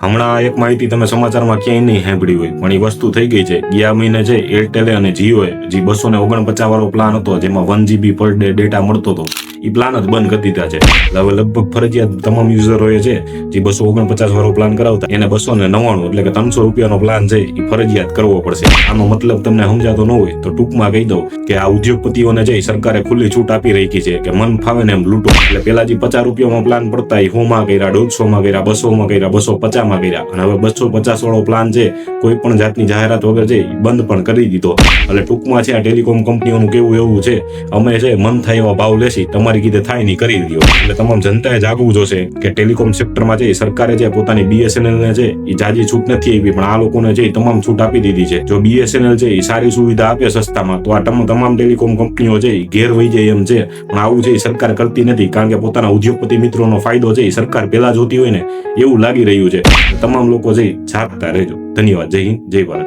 હમણાં એક માહિતી તમે સમાચારમાં ક્યાંય નહીં સાંભળી હોય, પણ એ વસ્તુ થઈ ગઈ છે. ગયા મહિને છે એરટેલે અને જીઓએ જે 249 વાળો પ્લાન હતો, જેમાં 1 GB પર ડે ડેટા મળતો હતો, એ પ્લાન જ બંધ કરી દીધા છે. હવે લગભગ ફરજિયાત તમામ યુઝરોએ છે જે 249 વાળો પ્લાન કરાવતા એને 299 એટલે કે 300 રૂપિયાનો પ્લાન છે એ ફરજિયાત કરવો પડશે. આનો મતલબ તમને સમજાતો ન હોય તો ટૂંકમાં કહી દઉં કે આ ઉદ્યોગપતિઓને છે સરકારે ખુલ્લી છૂટ આપી રાખી છે કે મન ફાવે ને એમ લૂંટો. એટલે પેલા જે 50 રૂપિયામાં પ્લાન પડતા એ 100 માં કર્યા, 150 માં કર્યા, 200 માં કર્યા, 250 માં કર્યા, અને હવે 250 વાળો પ્લાન છે કોઈ પણ જાતની જાહેરાત વગર છે બંધ પણ કરી દીધો. એટલે ટૂંકમાં છે આ ટેલિકોમ કંપનીઓનું કેવું એવું છે, અમે છે મન થાય એવા ભાવ લેશી, તમારી કીધે થાય નહીં કરી દો. એટલે તમામ જનતાએ જાગવું જોશે કે ટેલિકોમ સેક્ટરમાં છે સરકારે છે પોતાની BSNL ને છે એ જાજી છૂટ નથી આપી, પણ આ લોકોને છે તમામ છૂટ આપી દીધી છે. જો BSNL છે એ સારી સુવિધા આપે સસ્તામાં તો આ તમામ ટેલિકોમ કંપનીઓ છે એ ઘેર વહી જાય એમ છે, પણ આવું છે એ સરકાર કરતી નથી, કારણ કે પોતાના ઉદ્યોગપતિ મિત્રોનો ફાયદો છે એ સરકાર પેલા જોતી હોય ને એવું લાગી રહ્યું છે. તમામ લોકો છે જાગતા રહેજો. ધન્યવાદ. જય હિન્દ, જય ભારત.